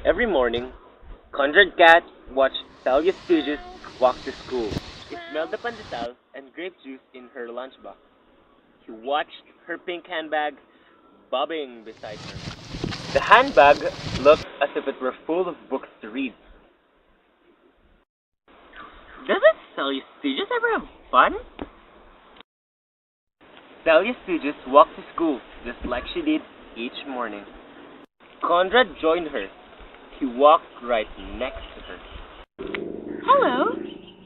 Every morning, Conrad Cat watched Talia Stooges walk to school. He smelled the pandesal and grape juice in her lunchbox. He watched her pink handbag bobbing beside her. The handbag looked as if it were full of books to read. Doesn't Talia Stooges ever have fun? Talia Stooges walked to school just like she did each morning. Conrad joined her. He walked right next to her. Hello.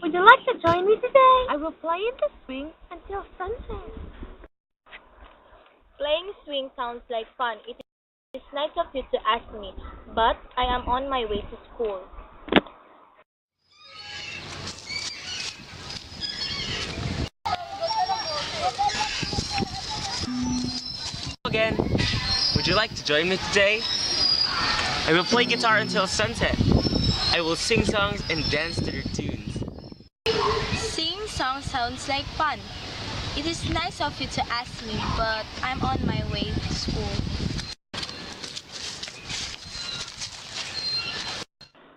Would you like to join me today? I will play in the swing until sunset. Playing swing sounds like fun. It is nice of you to ask me, but I am on my way to school. Again, would you like to join me today? I will play guitar until sunset. I will sing songs and dance to their tunes. Singing songs sounds like fun. It is nice of you to ask me, but I'm on my way to school.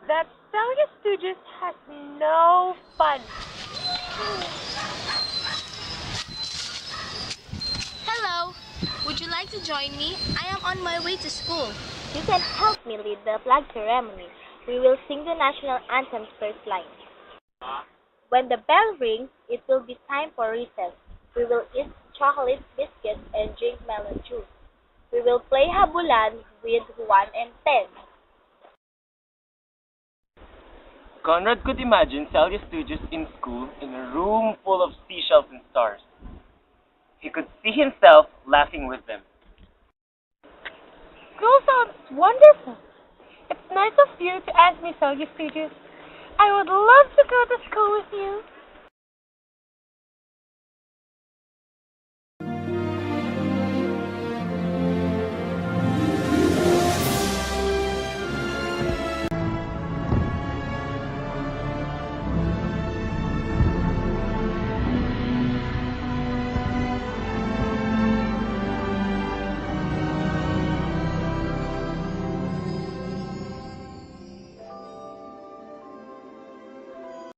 That Talia Stooges has no fun. Hello, would you like to join me? I am on my way to school. You can help me lead the flag ceremony. We will sing the national anthem's first line. When the bell rings, it will be time for recess. We will eat chocolate biscuits and drink melon juice. We will play habulan with 1 and 10. Conrad could imagine Talia Stooges in school in a room full of seashells and stars. He could see himself laughing with them. School sounds wonderful. It's nice of you to ask me, Talia Stooges. I would love to go to school with you.